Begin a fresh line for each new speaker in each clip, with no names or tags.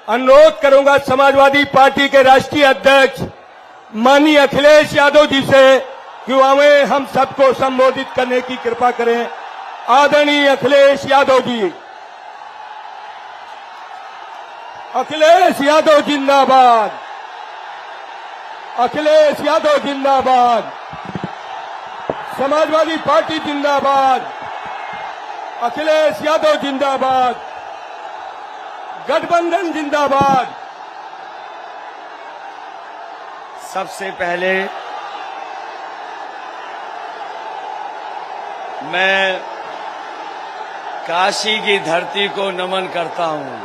अनुरोध करूंगा समाजवादी पार्टी के राष्ट्रीय अध्यक्ष माननीय अखिलेश यादव जी से कि हमें हम सबको संबोधित करने की कृपा करें। आदरणीय अखिलेश यादव जी। अखिलेश यादव जिंदाबाद। अखिलेश यादव जिंदाबाद। समाजवादी पार्टी जिंदाबाद। अखिलेश यादव जिंदाबाद। गठबंधन जिंदाबाद।
सबसे पहले मैं काशी की धरती को नमन करता हूं।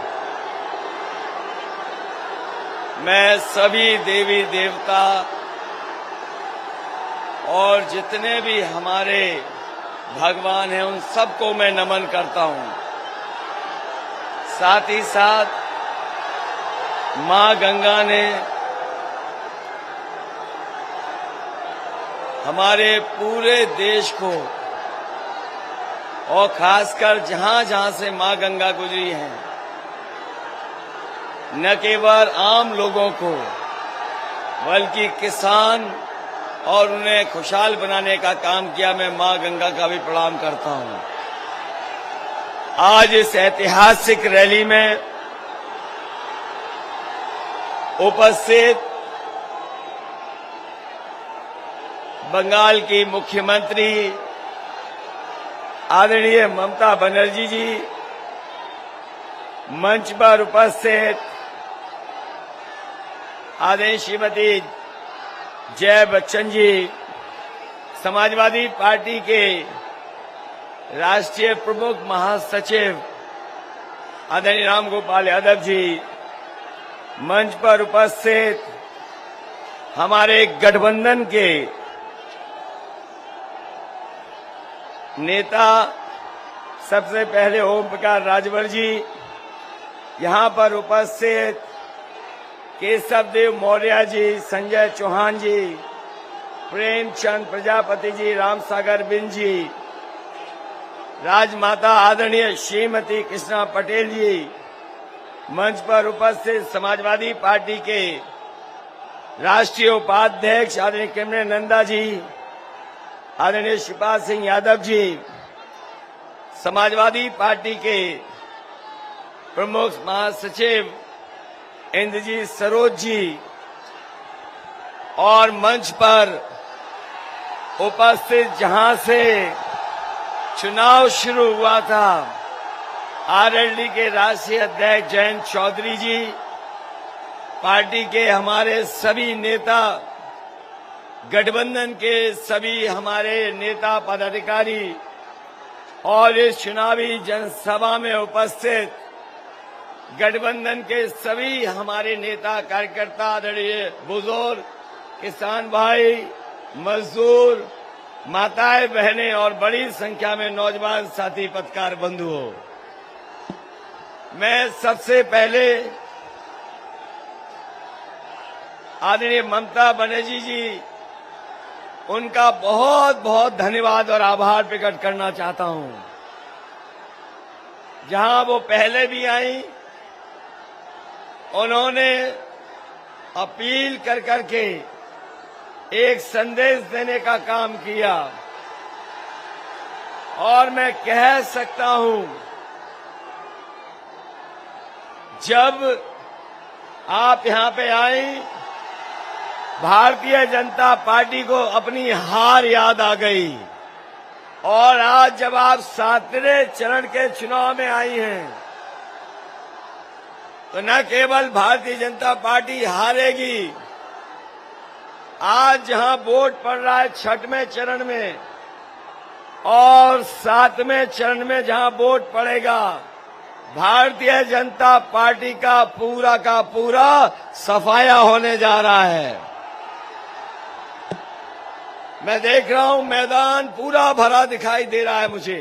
मैं सभी देवी देवता और जितने भी हमारे भगवान हैं उन सबको मैं नमन करता हूं। साथ ही साथ मां गंगा ने हमारे पूरे देश को और खासकर जहां जहां से मां गंगा गुजरी हैं, न केवल आम लोगों को बल्कि किसान और उन्हें खुशहाल बनाने का काम किया। मैं मां गंगा का भी प्रणाम करता हूं। आज इस ऐतिहासिक रैली में उपस्थित बंगाल की मुख्यमंत्री आदरणीय ममता बनर्जी जी, मंच पर उपस्थित आदरणीय श्रीमती जय बच्चन जी, समाजवादी पार्टी के राष्ट्रीय प्रमुख महासचिव आदरणीय राम गोपाल यादव जी, मंच पर उपस्थित हमारे गठबंधन के नेता सबसे पहले ओम प्रकाश राजभर जी, यहां पर उपस्थित केशव देव मौर्य जी, संजय चौहान जी, प्रेमचंद प्रजापति जी, रामसागर बिन जी, राजमाता आदरणीय श्रीमती कृष्णा पटेल जी, मंच पर उपस्थित समाजवादी पार्टी के राष्ट्रीय उपाध्यक्ष आदरणीय किमने नंदा जी, आदरणीय शिवपाल सिंह यादव जी, समाजवादी पार्टी के प्रमुख महासचिव इंद्रजीत सरोज जी और मंच पर उपस्थित जहां से चुनाव शुरू हुआ था आरएलडी के राष्ट्रीय अध्यक्ष जयंत चौधरी जी, पार्टी के हमारे सभी नेता, गठबंधन के सभी हमारे नेता पदाधिकारी और इस चुनावी जनसभा में उपस्थित गठबंधन के सभी हमारे नेता कार्यकर्ता, आदरणीय बुजुर्ग, किसान भाई, मजदूर, माताएं बहनें और बड़ी संख्या में नौजवान साथी पत्रकार बंधुओं, मैं सबसे पहले आदरणीय ममता बनर्जी जी, उनका बहुत बहुत धन्यवाद और आभार प्रकट करना चाहता हूं। जहां वो पहले भी आई, उन्होंने अपील कर करके एक संदेश देने का काम किया और मैं कह सकता हूं, जब आप यहां पे आई, भारतीय जनता पार्टी को अपनी हार याद आ गई और आज जब आप 7वें चरण के चुनाव में आई हैं, तो न केवल भारतीय जनता पार्टी हारेगी, आज जहां वोट पड़ रहा है 6वें चरण में और 7वें चरण में जहां वोट पड़ेगा, भारतीय जनता पार्टी का पूरा सफाया होने जा रहा है। मैं देख रहा हूं मैदान पूरा भरा दिखाई दे रहा है मुझे।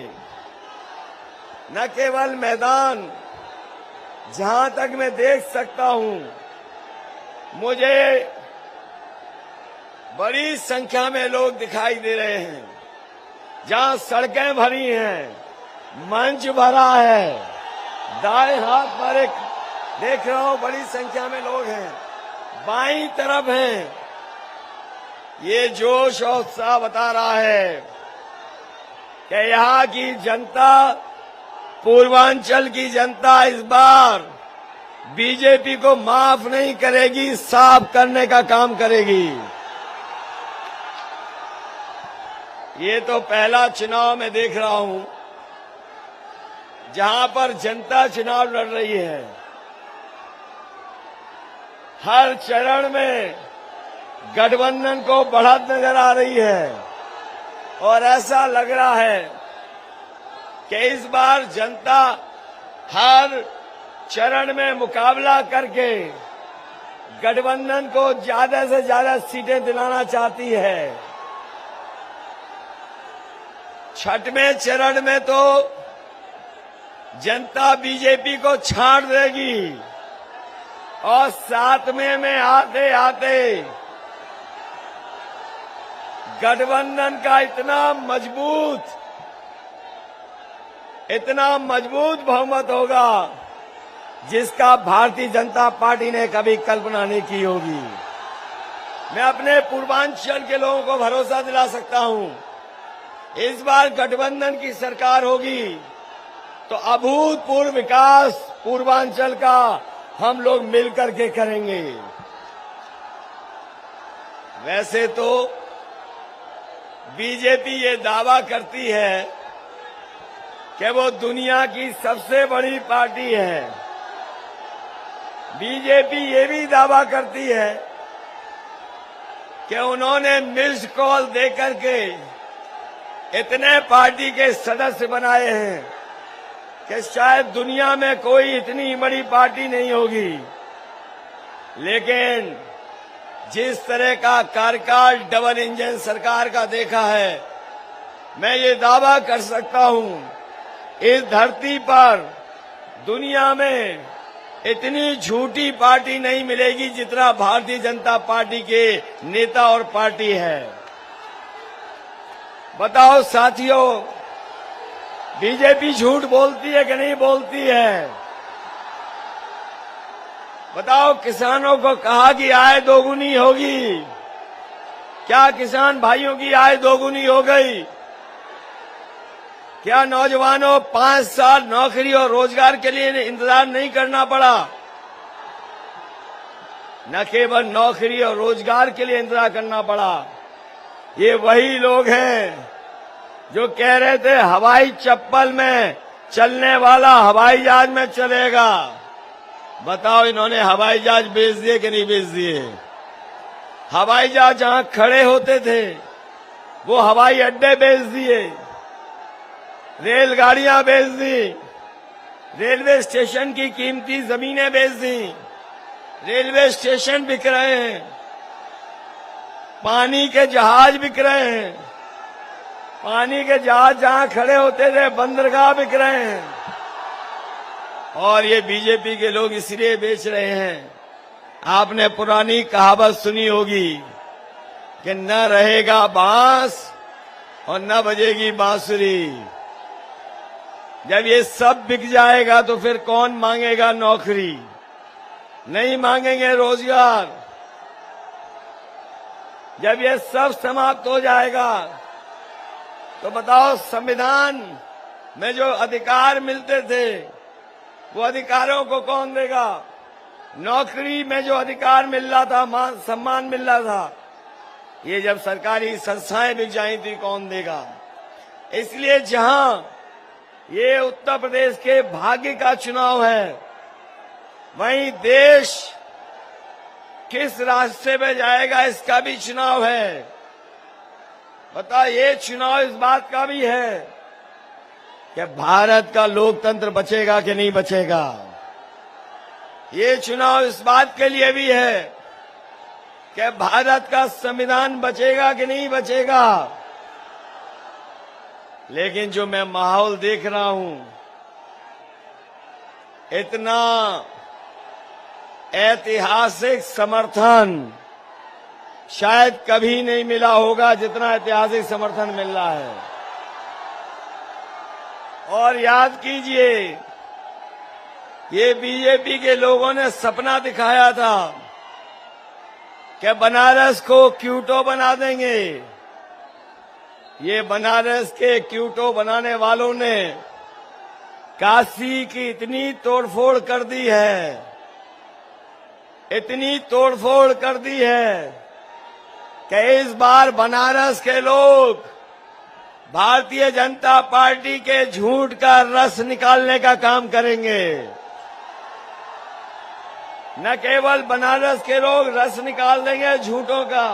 न केवल मैदान, जहां तक मैं देख सकता हूं, मुझे बड़ी संख्या में लोग दिखाई दे रहे हैं। जहां सड़कें भरी हैं, मंच भरा है, दाएं हाथ पर एक देख रहा हूं बड़ी संख्या में लोग हैं, बाईं तरफ हैं। ये जोश और उत्साह बता रहा है कि यहाँ की जनता, पूर्वांचल की जनता इस बार बीजेपी को माफ नहीं करेगी, साफ करने का काम करेगी। ये तो पहला चुनाव मैं देख रहा हूं जहां पर जनता चुनाव लड़ रही है। हर चरण में गठबंधन को बढ़त नजर आ रही है और ऐसा लग रहा है कि इस बार जनता हर चरण में मुकाबला करके गठबंधन को ज्यादा से ज्यादा सीटें दिलाना चाहती है। छठवें चरण में तो जनता बीजेपी को छांट देगी और सातवें में आते आते गठबंधन का इतना मजबूत बहुमत होगा जिसका भारतीय जनता पार्टी ने कभी कल्पना नहीं की होगी। मैं अपने पूर्वांचल के लोगों को भरोसा दिला सकता हूं, इस बार गठबंधन की सरकार होगी तो अभूतपूर्व विकास पूर्वांचल का हम लोग मिलकर के करेंगे। वैसे तो बीजेपी ये दावा करती है कि वो दुनिया की सबसे बड़ी पार्टी है। बीजेपी ये भी दावा करती है कि उन्होंने मिस्ड कॉल देकर के इतने पार्टी के सदस्य बनाए हैं कि शायद दुनिया में कोई इतनी बड़ी पार्टी नहीं होगी। लेकिन जिस तरह का कार्यकाल डबल इंजन सरकार का देखा है, मैं ये दावा कर सकता हूं इस धरती पर दुनिया में इतनी झूठी पार्टी नहीं मिलेगी जितना भारतीय जनता पार्टी के नेता और पार्टी है। बताओ साथियों, बीजेपी झूठ बोलती है कि नहीं बोलती है? बताओ, किसानों को कहा कि आय दोगुनी होगी, क्या किसान भाइयों की आय दोगुनी हो गई? क्या नौजवानों 5 साल नौकरी और रोजगार के लिए इंतजार नहीं करना पड़ा? न केवल नौकरी और रोजगार के लिए इंतजार करना पड़ा, ये वही लोग हैं जो कह रहे थे हवाई चप्पल में चलने वाला हवाई जहाज में चलेगा। बताओ, इन्होंने हवाई जहाज बेच दिए कि नहीं बेच दिए? हवाई जहाज जहां खड़े होते थे वो हवाई अड्डे बेच दिए, रेलगाड़ियां बेच दी, रेलवे स्टेशन की कीमती जमीनें बेच दी, रेलवे स्टेशन बिक रहे हैं, पानी के जहाज बिक रहे हैं, पानी के जहाज जहां खड़े होते थे बंदरगाह बिक रहे हैं। और ये बीजेपी के लोग इसलिए बेच रहे हैं, आपने पुरानी कहावत सुनी होगी कि न रहेगा बांस और न बजेगी बांसुरी। जब ये सब बिक जाएगा तो फिर कौन मांगेगा नौकरी? नहीं मांगेंगे रोजगार। जब ये सब समाप्त हो जाएगा तो बताओ, संविधान में जो अधिकार मिलते थे वो अधिकारों को कौन देगा? नौकरी में जो अधिकार मिल रहा था, मान सम्मान मिल रहा था, ये जब सरकारी संस्थाएं बिक जाएं तो कौन देगा? इसलिए जहां ये उत्तर प्रदेश के भाग्य का चुनाव है, वहीं देश किस रास्ते में जाएगा इसका भी चुनाव है। बता, ये चुनाव इस बात का भी है कि भारत का लोकतंत्र बचेगा कि नहीं बचेगा। ये चुनाव इस बात के लिए भी है कि भारत का संविधान बचेगा कि नहीं बचेगा। लेकिन जो मैं माहौल देख रहा हूं, इतना ऐतिहासिक समर्थन शायद कभी नहीं मिला होगा जितना ऐतिहासिक समर्थन मिल रहा है। और याद कीजिए ये बीजेपी के लोगों ने सपना दिखाया था कि बनारस को क्यूटो बना देंगे। ये बनारस के क्यूटो बनाने वालों ने काशी की इतनी तोड़फोड़ कर दी है, इतनी तोड़फोड़ कर दी है कि इस बार बनारस के लोग भारतीय जनता पार्टी के झूठ का रस निकालने का काम करेंगे। न केवल बनारस के लोग रस निकाल देंगे झूठों का,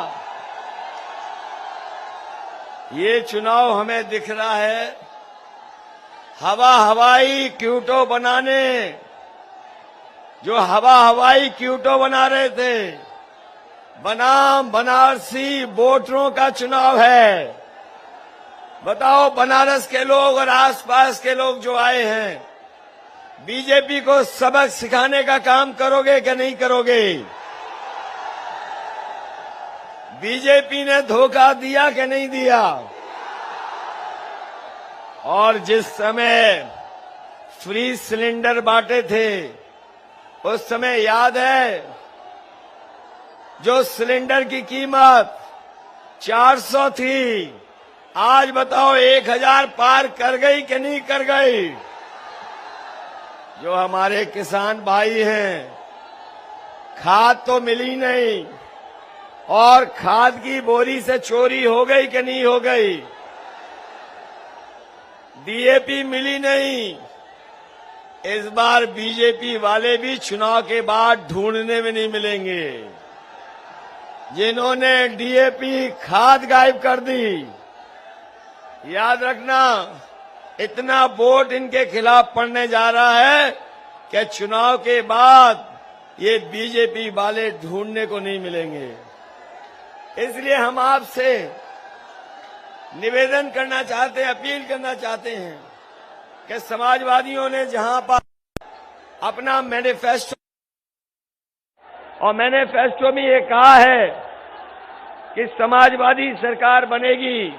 ये चुनाव हमें दिख रहा है हवाई क्यूटो बनाने, जो हवाई क्यूटो बना रहे थे, बनाम बनारसी वोटरों का चुनाव है। बताओ, बनारस के लोग और आसपास के लोग जो आए हैं, बीजेपी को सबक सिखाने का काम करोगे कि नहीं करोगे? बीजेपी ने धोखा दिया कि नहीं दिया? और जिस समय फ्री सिलेंडर बांटे थे, उस समय याद है, जो सिलेंडर की कीमत 400 थी, आज बताओ 1000 पार कर गई कि नहीं कर गई? जो हमारे किसान भाई हैं, खाद तो मिली नहीं, और खाद की बोरी से चोरी हो गई कि नहीं हो गई? डीएपी मिली नहीं। इस बार बीजेपी वाले भी चुनाव के बाद ढूंढने में नहीं मिलेंगे। जिन्होंने डीएपी खाद गायब कर दी, याद रखना, इतना वोट इनके खिलाफ पड़ने जा रहा है कि चुनाव के बाद ये बीजेपी वाले ढूंढने को नहीं मिलेंगे। इसलिए हम आपसे निवेदन करना चाहते हैं, अपील करना चाहते हैं कि समाजवादियों ने जहां पर अपना मैनिफेस्टो, और मैनिफेस्टो में ये कहा है कि समाजवादी सरकार बनेगी,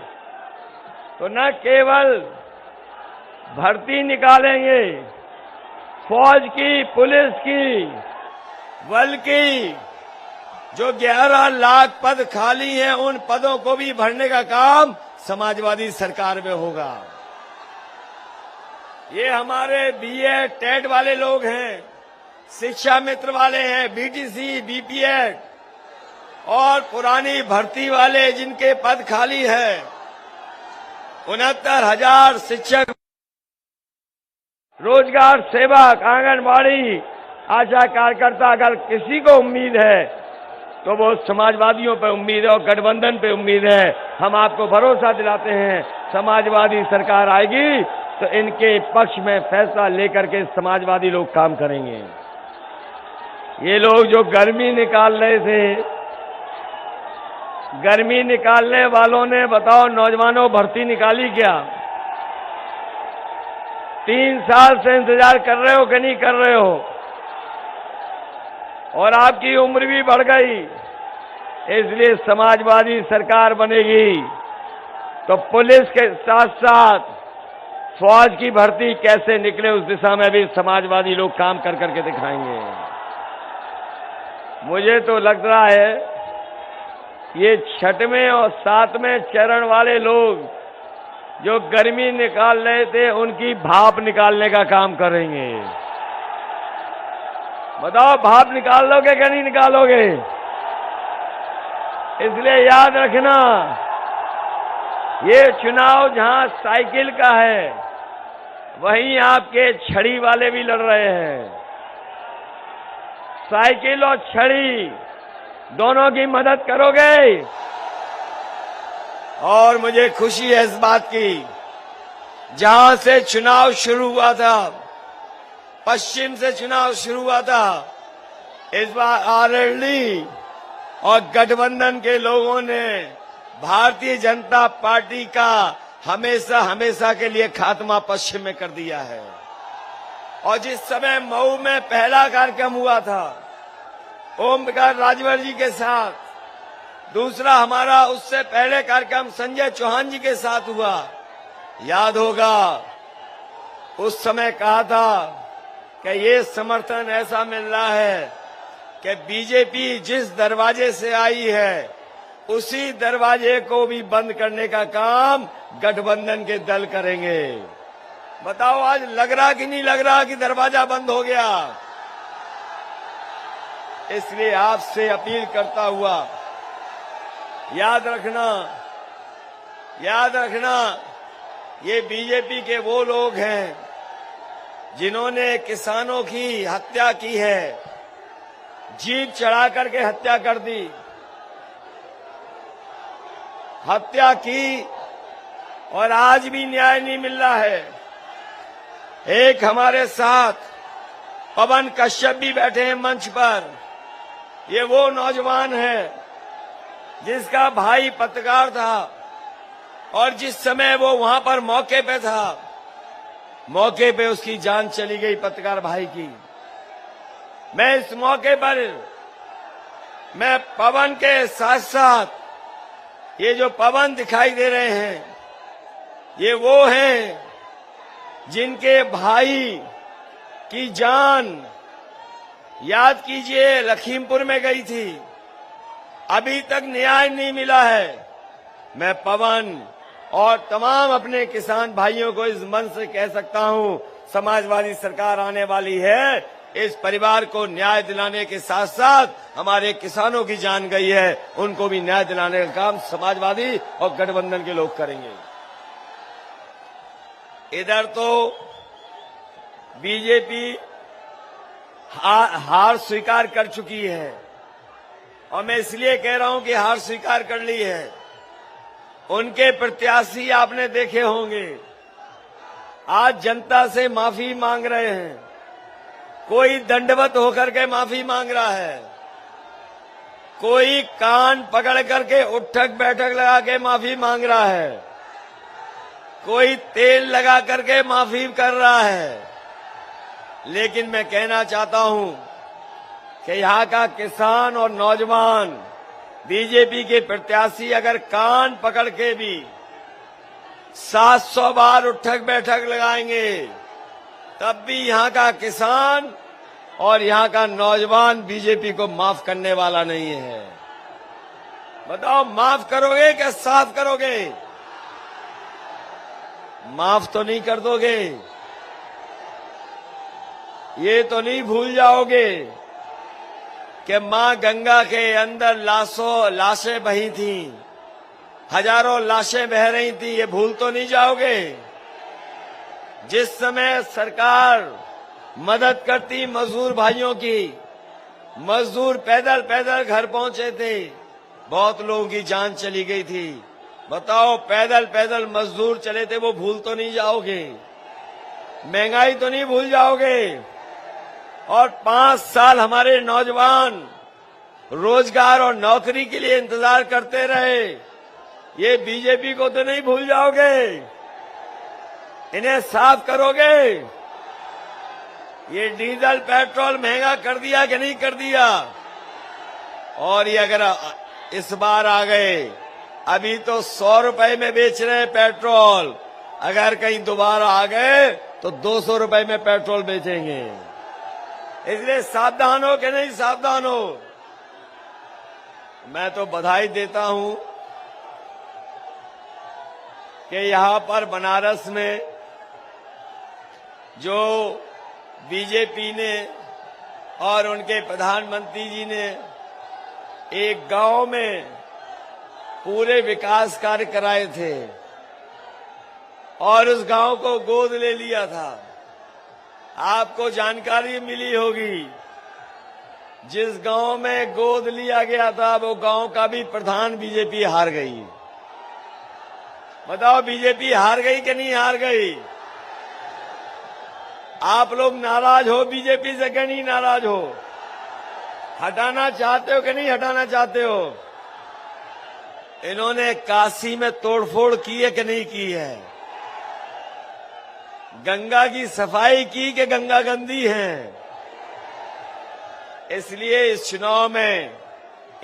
तो न केवल भर्ती निकालेंगे फौज की, पुलिस की, बल्कि जो 11 लाख पद खाली हैं, उन पदों को भी भरने का काम समाजवादी सरकार में होगा। ये हमारे बीएड, टेट वाले लोग हैं, शिक्षा मित्र वाले हैं, बीटीसी, बीपीएड और पुरानी भर्ती वाले जिनके पद खाली है, 69,000 शिक्षक, रोजगार सेवक, आंगनबाड़ी, आशा कार्यकर्ता, अगर किसी को उम्मीद है तो वो समाजवादियों पे उम्मीद है और गठबंधन पे उम्मीद है। हम आपको भरोसा दिलाते हैं, समाजवादी सरकार आएगी तो इनके पक्ष में फैसला लेकर के समाजवादी लोग काम करेंगे। ये लोग जो गर्मी निकाल रहे थे, गर्मी निकालने वालों ने बताओ नौजवानों भर्ती निकाली क्या? 3 साल से इंतजार कर रहे हो कि नहीं कर रहे हो? और आपकी उम्र भी बढ़ गई। इसलिए समाजवादी सरकार बनेगी तो पुलिस के साथ साथ फौज की भर्ती कैसे निकले, उस दिशा में भी समाजवादी लोग काम कर करके दिखाएंगे। मुझे तो लग रहा है ये 6वें और 7वें चरण वाले लोग जो गर्मी निकाल रहे थे, उनकी भाप निकालने का काम करेंगे। बताओ, भाप निकाल लोगे कि नहीं निकालोगे? इसलिए याद रखना, ये चुनाव जहां साइकिल का है, वहीं आपके छड़ी वाले भी लड़ रहे हैं। साइकिल और छड़ी दोनों की मदद करोगे? और मुझे खुशी है इस बात की, जहां से चुनाव शुरू हुआ था, पश्चिम से चुनाव शुरू हुआ था, इस बार आरएलडी और गठबंधन के लोगों ने भारतीय जनता पार्टी का हमेशा हमेशा के लिए खात्मा पश्चिम में कर दिया है। और जिस समय मऊ में पहला कार्यक्रम हुआ था ओम प्रकाश राजभर जी के साथ, दूसरा हमारा उससे पहले कार्यक्रम संजय चौहान जी के साथ हुआ, याद होगा उस समय कहा था कि ये समर्थन ऐसा मिल रहा है कि बीजेपी जिस दरवाजे से आई है उसी दरवाजे को भी बंद करने का काम गठबंधन के दल करेंगे। बताओ आज लग रहा कि नहीं लग रहा कि दरवाजा बंद हो गया? इसलिए आपसे अपील करता हुआ याद रखना ये बीजेपी के वो लोग हैं जिन्होंने किसानों की हत्या की है, जीप चढ़ा करके हत्या कर दी, हत्या की और आज भी न्याय नहीं मिल रहा है। एक हमारे साथ पवन कश्यप भी बैठे हैं मंच पर। ये वो नौजवान है जिसका भाई पत्रकार था और जिस समय वो वहां पर मौके पे था, मौके पे उसकी जान चली गई पत्रकार भाई की। मैं इस मौके पर मैं पवन के साथ साथ ये जो पवन दिखाई दे रहे हैं ये वो हैं जिनके भाई की जान याद कीजिए लखीमपुर में गई थी, अभी तक न्याय नहीं मिला है। मैं पवन और तमाम अपने किसान भाइयों को इस मन से कह सकता हूं, समाजवादी सरकार आने वाली है, इस परिवार को न्याय दिलाने के साथ साथ हमारे किसानों की जान गई है, उनको भी न्याय दिलाने का काम समाजवादी और गठबंधन के लोग करेंगे। इधर तो बीजेपी हार स्वीकार कर चुकी है और मैं इसलिए कह रहा हूं कि हार स्वीकार कर ली है। उनके प्रत्याशी आपने देखे होंगे आज जनता से माफी मांग रहे हैं, कोई दंडवत होकर के माफी मांग रहा है, कोई कान पकड़ करके उठक बैठक लगा के माफी मांग रहा है, कोई तेल लगा करके माफी कर रहा है। लेकिन मैं कहना चाहता हूं कि यहाँ का किसान और नौजवान बीजेपी के प्रत्याशी अगर कान पकड़ के भी 700 बार उठक बैठक लगाएंगे तब भी यहाँ का किसान और यहाँ का नौजवान बीजेपी को माफ करने वाला नहीं है। बताओ माफ करोगे क्या साफ करोगे? माफ तो नहीं कर दोगे, ये तो नहीं भूल जाओगे कि मां गंगा के अंदर लाशें बही थीं, हजारों लाशें बह रही थी, ये भूल तो नहीं जाओगे? जिस समय सरकार मदद करती मजदूर भाइयों की, मजदूर पैदल पैदल घर पहुंचे थे, बहुत लोगों की जान चली गई थी। बताओ पैदल पैदल मजदूर चले थे, वो भूल तो नहीं जाओगे? महंगाई तो नहीं भूल जाओगे? और 5 साल हमारे नौजवान रोजगार और नौकरी के लिए इंतजार करते रहे, ये बीजेपी को तो नहीं भूल जाओगे? इन्हें साफ करोगे? ये डीजल पेट्रोल महंगा कर दिया कि नहीं कर दिया? और ये अगर इस बार आ गए, अभी तो 100 रुपए में बेच रहे हैं पेट्रोल, अगर कहीं दोबारा आ गए तो 200 रुपए में पेट्रोल बेचेंगे। इसलिए सावधान हो कि नहीं सावधान हो? मैं तो बधाई देता हूं कि यहां पर बनारस में जो बीजेपी ने और उनके प्रधानमंत्री जी ने एक गांव में पूरे विकास कार्य कराए थे और उस गांव को गोद ले लिया था। आपको जानकारी मिली होगी, जिस गांव में गोद लिया गया था वो गांव का भी प्रधान बीजेपी हार गई। बताओ बीजेपी हार गई कि नहीं हार गई? आप लोग नाराज हो बीजेपी से कि नहीं नाराज हो? हटाना चाहते हो कि नहीं हटाना चाहते हो? इन्होंने काशी में तोड़फोड़ की है कि नहीं की है? गंगा की सफाई की कि गंगा गंदी है? इसलिए इस चुनाव में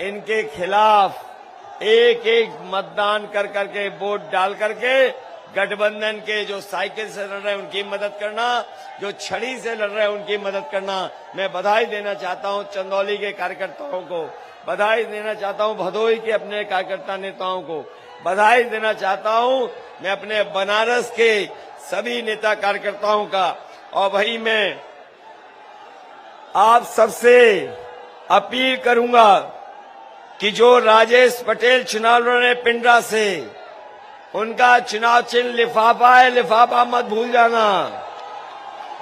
इनके खिलाफ एक एक मतदान कर करके वोट डाल करके गठबंधन के जो साइकिल से लड़ रहे हैं उनकी मदद करना, जो छड़ी से लड़ रहे हैं उनकी मदद करना। मैं बधाई देना चाहता हूं चंदौली के कार्यकर्ताओं को, बधाई देना चाहता हूं भदोही के अपने कार्यकर्ता नेताओं को, बधाई देना चाहता हूं मैं अपने बनारस के सभी नेता कार्यकर्ताओं का। और वही मैं आप सबसे अपील करूंगा कि जो राजेश पटेल चुनाव लड़ रहे पिंडरा से, उनका चुनाव चिन्ह लिफाफा है, लिफाफा मत भूल जाना,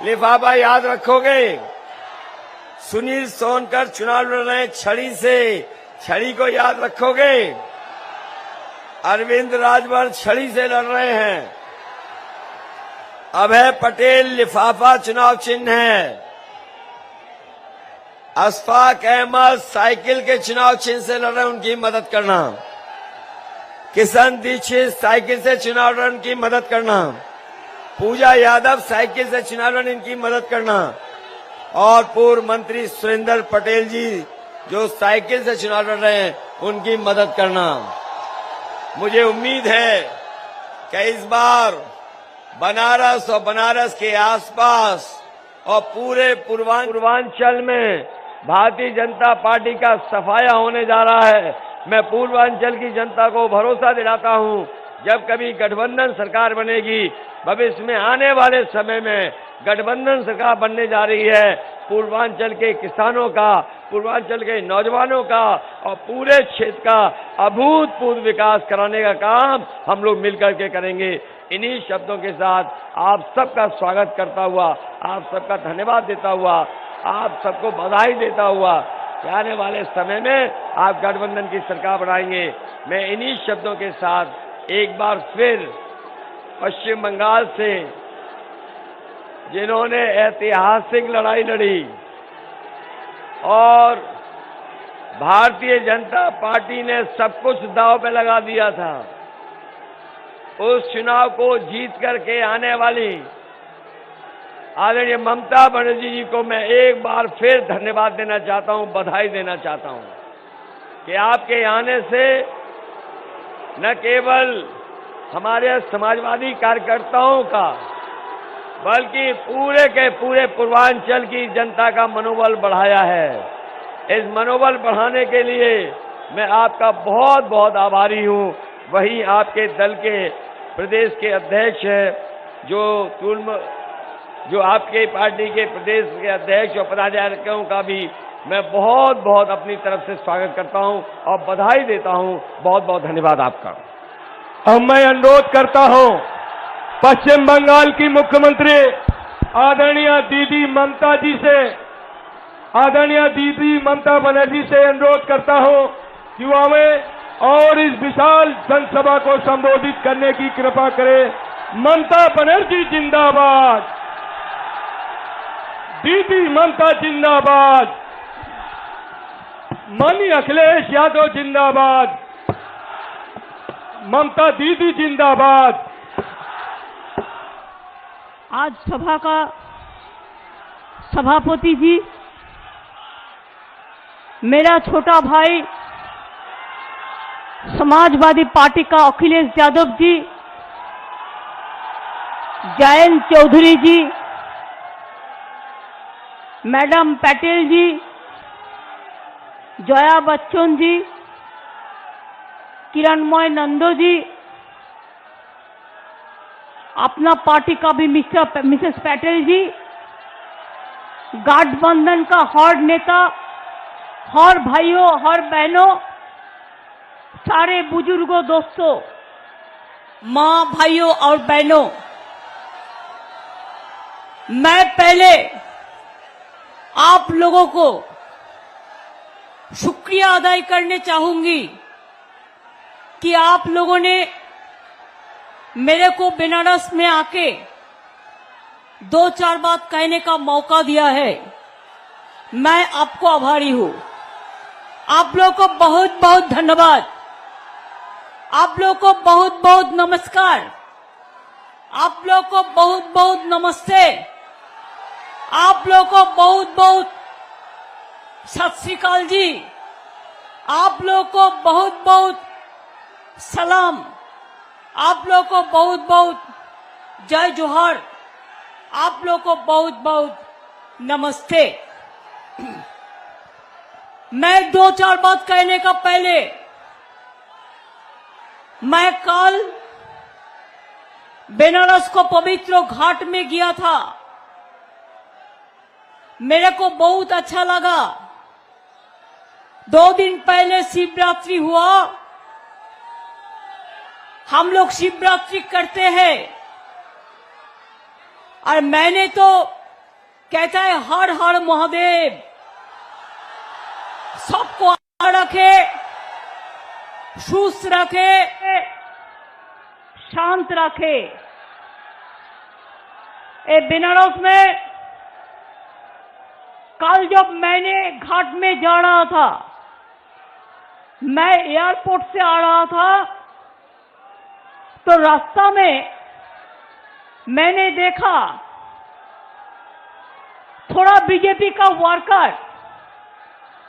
लिफाफा याद रखोगे। सुनील सोनकर चुनाव लड़ रहे छड़ी से, छड़ी को याद रखोगे। अरविंद राजभर छड़ी से लड़ रहे हैं। अभय पटेल लिफाफा चुनाव चिन्ह है। अशफाक अहमद साइकिल के चुनाव चिन्ह से लड़ रहे हैं, उनकी मदद करना। किशन दीक्षित साइकिल से चुनाव लड़ रहे हैं, उनकी मदद करना। पूजा यादव साइकिल से चुनाव लड़ रहे हैं, इनकी मदद करना। और पूर्व मंत्री सुरेंद्र पटेल जी जो साइकिल से चुनाव लड़ रहे हैं, उनकी मदद करना। मुझे उम्मीद है कि इस बार बनारस और बनारस के आसपास और पूरे पूर्वांचल में भारतीय जनता पार्टी का सफाया होने जा रहा है। मैं पूर्वांचल की जनता को भरोसा दिलाता हूं, जब कभी गठबंधन सरकार बनेगी, भविष्य में आने वाले समय में गठबंधन सरकार बनने जा रही है, पूर्वांचल के किसानों का, पूर्वांचल के नौजवानों का और पूरे क्षेत्र का अभूतपूर्व विकास कराने का काम हम लोग मिलकर के करेंगे। इन्हीं शब्दों के साथ आप सबका स्वागत करता हुआ, आप सबका धन्यवाद देता हुआ, आप सबको बधाई देता हुआ कि आने वाले समय में आप गठबंधन की सरकार बनाएंगे। मैं इन्हीं शब्दों के साथ एक बार फिर पश्चिम बंगाल से जिन्होंने ऐतिहासिक लड़ाई लड़ी और भारतीय जनता पार्टी ने सब कुछ दांव पे लगा दिया था, उस चुनाव को जीत करके आने वाली आदरणीय ममता बनर्जी जी को मैं एक बार फिर धन्यवाद देना चाहता हूं, बधाई देना चाहता हूं कि आपके आने से न केवल हमारे समाजवादी कार्यकर्ताओं का बल्कि पूरे के पूरे पूर्वांचल की जनता का मनोबल बढ़ाया है। इस मनोबल बढ़ाने के लिए मैं आपका बहुत बहुत आभारी हूं। वहीं आपके दल के प्रदेश के अध्यक्ष हैं जो आपके पार्टी के प्रदेश के अध्यक्ष और पदाधिकारियों का भी मैं बहुत बहुत अपनी तरफ से स्वागत करता हूं और बधाई देता हूं। बहुत बहुत धन्यवाद आपका।
अब मैं अनुरोध करता हूं पश्चिम बंगाल की मुख्यमंत्री आदरणीय दीदी ममता जी से, आदरणीय दीदी ममता बनर्जी से अनुरोध करता हूं कि वो हमें और इस विशाल जनसभा को संबोधित करने की कृपा करें। ममता बनर्जी जिंदाबाद, दीदी ममता जिंदाबाद, माननीय अखिलेश यादव जिंदाबाद, ममता दीदी जिंदाबाद।
आज सभा का सभापति जी, मेरा छोटा भाई समाजवादी पार्टी का अखिलेश यादव जी, जयंत चौधरी जी, मैडम पटेल जी, जया बच्चन जी, किरणमय नंदो जी, अपना पार्टी का भी मिसेस पटेल जी, गठबंधन का हर नेता, हर भाइयों, हर बहनों, सारे बुजुर्गों, दोस्तों, मां, भाइयों और बहनों, मैं पहले आप लोगों को शुक्रिया अदा करने चाहूंगी कि आप लोगों ने मेरे को बनारस में आके 2-4 बात कहने का मौका दिया है। मैं आपको आभारी हूं। आप लोगों को बहुत बहुत धन्यवाद। आप लोगों को बहुत बहुत नमस्कार। आप लोगों को बहुत बहुत नमस्ते। आप लोगों को बहुत बहुत सत श्री अकाल जी। आप लोगों को बहुत बहुत सलाम। आप लोग को बहुत बहुत जय जोहार, आप लोग को बहुत बहुत नमस्ते। मैं दो चार बात कहने का पहले, मैं कल बनारस को पवित्र घाट में गया था। मेरे को बहुत अच्छा लगा। 2 दिन पहले शिवरात्रि हुआ। हम लोग शिवरात्रि करते हैं और मैंने तो कहता है हर हर महादेव, सबको रखे, सुस्त रखे, शांत रखे। ए बनारस में कल जब मैंने घाट में जा रहा था, मैं एयरपोर्ट से आ रहा था, तो रास्ता में मैंने देखा थोड़ा बीजेपी का वर्कर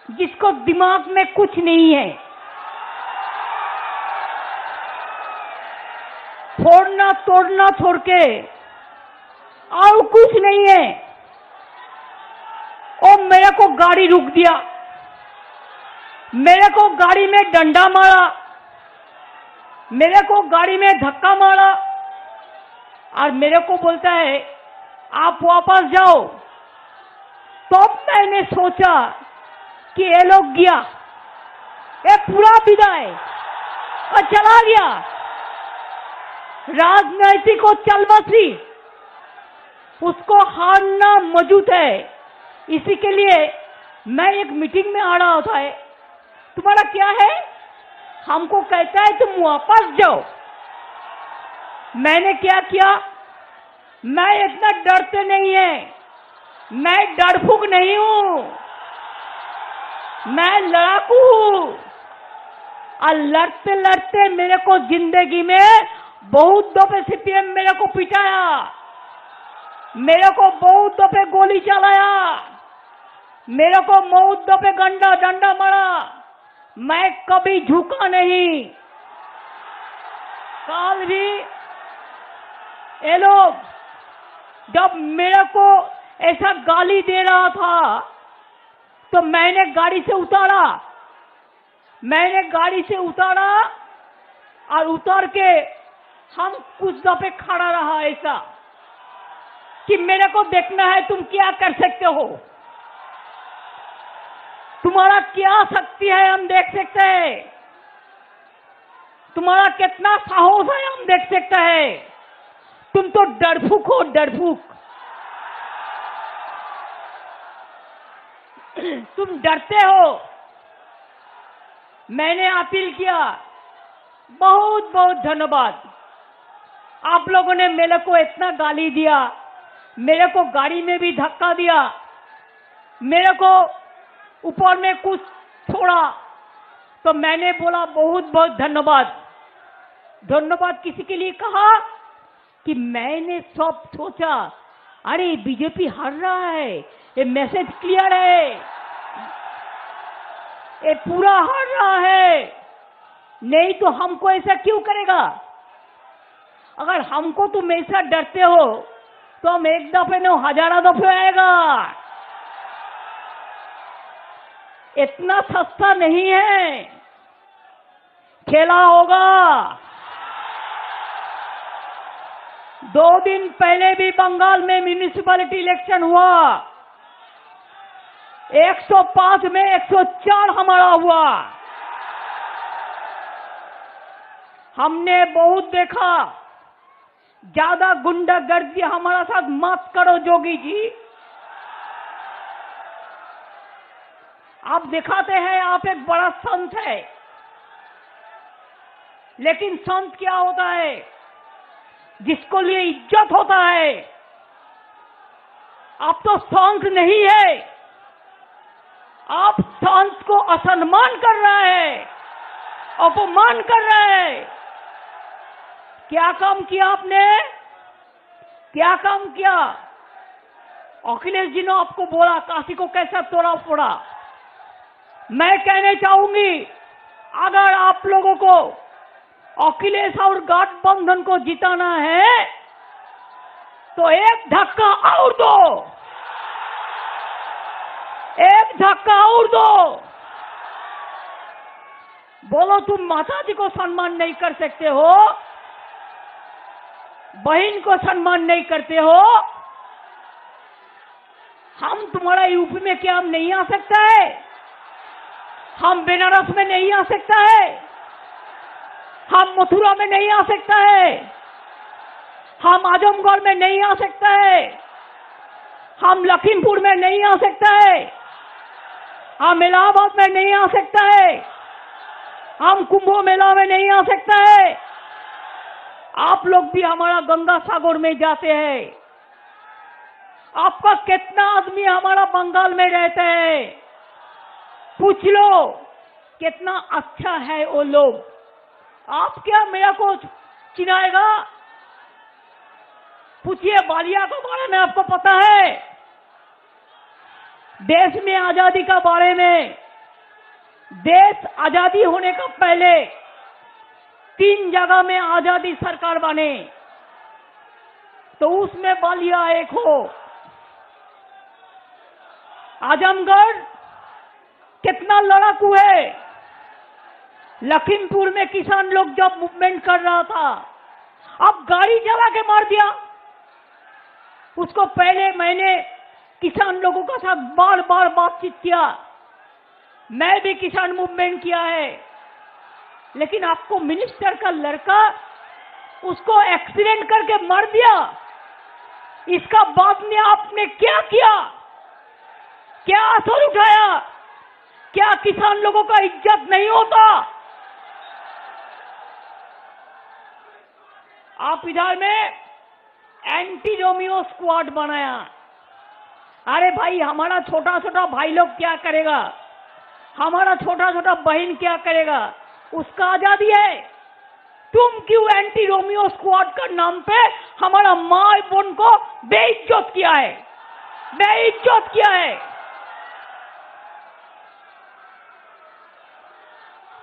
जिसको दिमाग में कुछ नहीं है, फोड़ना तोड़ना छोड़ के और कुछ नहीं है, और मेरे को गाड़ी रुक दिया, मेरे को गाड़ी में डंडा मारा, मेरे को गाड़ी में धक्का मारा और मेरे को बोलता है आप वापस जाओ। तो मैंने सोचा कि ये लोग गया, ये पूरा विदाई और चला गया, राजनीति को चल बसी, उसको हारना मौजूद है। इसी के लिए मैं एक मीटिंग में आ रहा था। तुम्हारा क्या है? हमको कहता है तुम वापस जाओ। मैंने क्या किया? मैं इतना डरते नहीं है, मैं डरफूक नहीं हूं, मैं लड़ाकू हूं। और लड़ते लड़ते मेरे को जिंदगी में बहुत दफे सीपीएम मेरे को पिटाया, मेरे को बहुत दफे गोली चलाया, मेरे को बहुत दफे डंडा मारा। मैं कभी झुका नहीं। कल भी ये लोग जब मेरे को ऐसा गाली दे रहा था तो मैंने गाड़ी से उतारा और उतार के हम कुछ दफे खड़ा रहा, ऐसा कि मेरे को देखना है तुम क्या कर सकते हो, तुम्हारा क्या शक्ति है हम देख सकते हैं, तुम्हारा कितना साहस है हम देख सकते हैं। तुम तो डरफूक हो, डरफूक। तुम डरते हो। मैंने अपील किया, बहुत बहुत धन्यवाद। आप लोगों ने मेरे को इतना गाली दिया, मेरे को गाड़ी में भी धक्का दिया, मेरे को ऊपर में कुछ छोड़ा, तो मैंने बोला बहुत बहुत धन्यवाद। धन्यवाद किसी के लिए कहा कि मैंने सब सोचा, अरे बीजेपी हार रहा है, ये मैसेज क्लियर है, ये पूरा हार रहा है, नहीं तो हमको ऐसा क्यों करेगा। अगर हमको तुम ऐसा डरते हो तो हम एक दफे नहीं हजारों दफे आएगा। इतना सस्ता नहीं है, खेला होगा। 2 दिन पहले भी बंगाल में म्यूनिसिपैलिटी इलेक्शन हुआ, 105 में 104 हमारा हुआ। हमने बहुत देखा, ज्यादा गुंडागर्दी हमारा साथ मत करो जोगी जी। आप दिखाते हैं आप एक बड़ा संत है, लेकिन संत क्या होता है? जिसको लिए इज्जत होता है। आप तो संत नहीं है, आप संत को असम्मान कर रहा है, अपमान कर रहा है। क्या काम किया आपने? क्या काम किया? अखिलेश जी ने आपको बोला काशी को कैसा तोड़ा फोड़ा। मैं कहने चाहूंगी, अगर आप लोगों को अखिलेश और गठबंधन को जिताना है तो एक धक्का और दो, एक धक्का और दो। बोलो तुम माता जी को सम्मान नहीं कर सकते हो, बहन को सम्मान नहीं करते हो, हम तुम्हारा यूपी में क्या हम नहीं आ सकता है? हम बनारस में नहीं आ सकता है? हम मथुरा में नहीं आ सकता है? हम आजमगढ़ में नहीं आ सकता है? हम लखीमपुर में नहीं आ सकता है? हम इलाहाबाद में नहीं आ सकता है? हम कुंभ मेला में नहीं आ सकता है? आप लोग भी हमारा गंगा सागर में जाते हैं। आपका कितना आदमी हमारा बंगाल में रहते हैं, पूछ लो कितना अच्छा है वो लोग। आप क्या मेरा को चिनाएगा? पूछिए बालिया के बारे में आपको पता है? देश में आजादी का बारे में, देश आजादी होने का पहले 3 जगह में आजादी सरकार बने, तो उसमें बालिया एक हो। आजमगढ़ कितना लड़ाकू है। लखीमपुर में किसान लोग जब मूवमेंट कर रहा था, अब गाड़ी चला के मार दिया। उसको पहले मैंने किसान लोगों के साथ बार बार बातचीत किया, मैं भी किसान मूवमेंट किया है, लेकिन आपको मिनिस्टर का लड़का उसको एक्सीडेंट करके मार दिया। इसका बाद में आपने क्या किया? क्या असर उठाया? क्या किसान लोगों का इज्जत नहीं होता? आप इधर में एंटी रोमियो स्क्वाड बनाया। अरे भाई, हमारा छोटा छोटा भाई लोग क्या करेगा? हमारा छोटा छोटा बहन क्या करेगा? उसका आजादी है। तुम क्यों एंटी रोमियो स्क्वाड का नाम पे हमारा माँ बहन को बेइज्जत किया है? बेइज्जत किया है।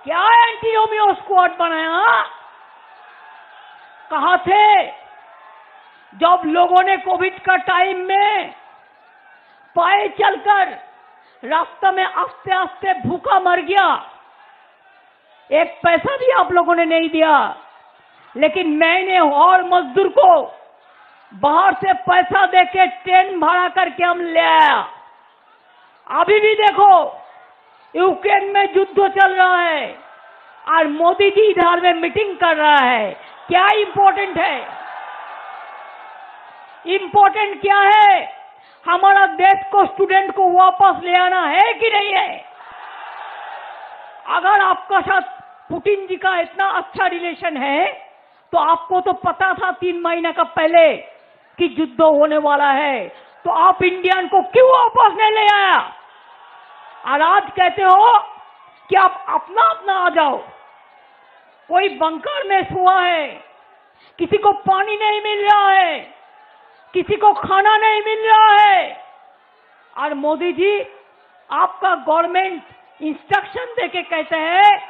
क्या एंटी रोमियो स्क्वाड बनाया? कहां थे जब लोगों ने कोविड का टाइम में पाए चलकर रास्ते में आस्ते आस्ते भूखा मर गया? एक पैसा भी आप लोगों ने नहीं दिया, लेकिन मैंने और मजदूर को बाहर से पैसा देके ट्रेन भाड़ा करके हम ले आया। अभी भी देखो, यूक्रेन में युद्ध चल रहा है और मोदी जी इधर में मीटिंग कर रहा है। क्या इंपॉर्टेंट है? इंपॉर्टेंट क्या है? हमारा देश को, स्टूडेंट को वापस ले आना है कि नहीं है? अगर आपका साथ पुतिन जी का इतना अच्छा रिलेशन है, तो आपको तो पता था 3 महीने का पहले कि युद्ध होने वाला है, तो आप इंडियन को क्यों वापस नहीं ले आया? और आज कहते हो कि आप अपना अपना आ जाओ। कोई बंकर में सोया है, किसी को पानी नहीं मिल रहा है, किसी को खाना नहीं मिल रहा है, और मोदी जी आपका गवर्नमेंट इंस्ट्रक्शन देके कहते हैं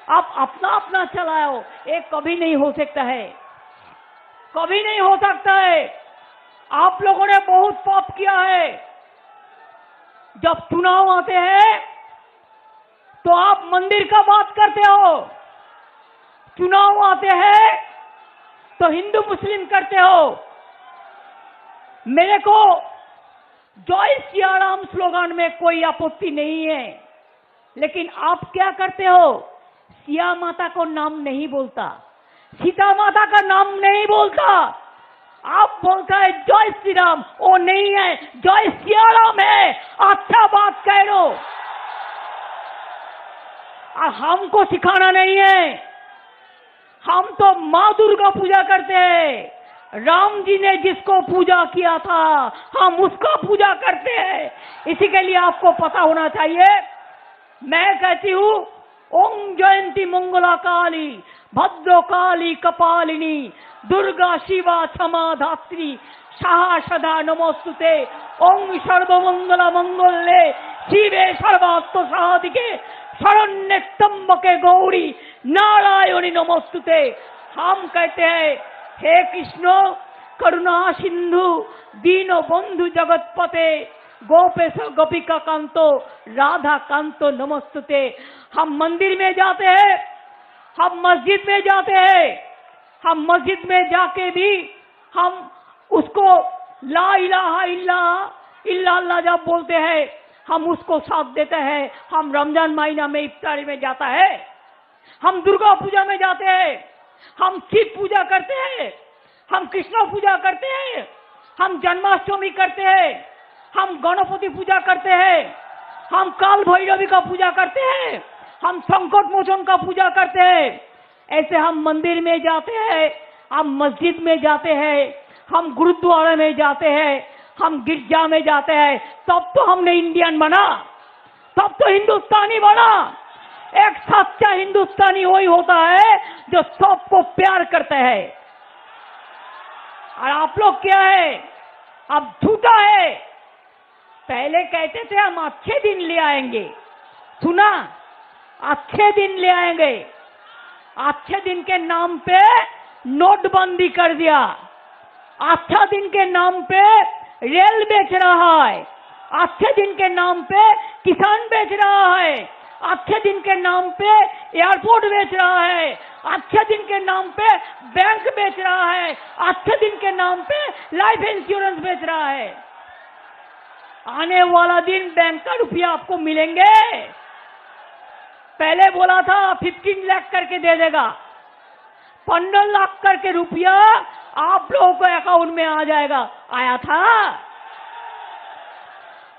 आप अपना अपना चलाओ। ये कभी नहीं हो सकता है, कभी नहीं हो सकता है। आप लोगों ने बहुत पाप किया है। जब चुनाव आते हैं तो आप मंदिर का बात करते हो, चुनाव आते हैं तो हिंदू मुस्लिम करते हो। मेरे को जय सिया राम स्लोगन में कोई आपत्ति नहीं है, लेकिन आप क्या करते हो? सिया माता को नाम नहीं बोलता, सीता माता का नाम नहीं बोलता, आप बोलता है जय श्री राम। वो नहीं है, जय सिया राम है। अच्छा बात कह लो, और हमको सिखाना नहीं है। हम तो माँ दुर्गा पूजा करते हैं। राम जी ने जिसको पूजा किया था हम उसका पूजा करते हैं। इसी के लिए आपको पता होना चाहिए। मैं कहती हूँ ओम जयंती मंगला काली भद्र काली कपालिनी दुर्गा शिवा क्षमा धात्री साहा सदा नमोस्तुते। ओम सर्वमंगल मंगल्ये शिवे सर्वार्थ साधिके शरण्ये त्र्यंबके गौरी नारायणी नमोस्तुते। हम कहते हैं हे कृष्ण करुणा सिंधु दीनो बंधु जगतपते गोपेश गोपिका कांतो राधा कांतो नमोस्तुते। हम मंदिर में जाते हैं, हम मस्जिद में जाते हैं, हम मस्जिद में जाके भी हम उसको ला इलाहा इल्लल्लाह जब बोलते हैं हम उसको साथ देते हैं। हम रमजान महीना में इफ्तारी में जाता है, हम दुर्गा पूजा में जाते हैं, हम शिव पूजा करते हैं, हम कृष्ण पूजा करते हैं, हम जन्माष्टमी करते हैं, हम गणपति पूजा करते हैं, हम काल भैरवी का पूजा करते हैं, हम संकट मोचन का पूजा करते हैं। ऐसे हम मंदिर में जाते हैं, हम मस्जिद में जाते हैं, हम गुरुद्वारा में जाते हैं, हम गिरजा में जाते हैं। तब तो हमने इंडियन बना, तब तो हिंदुस्तानी बना। एक सच्चा हिंदुस्तानी वही होता है जो सबको प्यार करता है। और आप लोग क्या है, अब झूठा है। पहले कहते थे हम अच्छे दिन ले आएंगे, सुना, अच्छे दिन ले आएंगे। अच्छे दिन के नाम पे नोटबंदी कर दिया, अच्छा दिन के नाम पे रेल बेच रहा है, अच्छे दिन के नाम पे किसान बेच रहा है, अच्छे दिन के नाम पे एयरपोर्ट बेच रहा है, अच्छे दिन के नाम पे बैंक बेच रहा है, अच्छे दिन के नाम पे लाइफ इंश्योरेंस बेच रहा है। आने वाला दिन बैंक का रुपया आपको मिलेंगे। पहले बोला था 15 लाख करके दे देगा, 15 लाख करके रुपया आप लोगों को अकाउंट में आ जाएगा। आया था।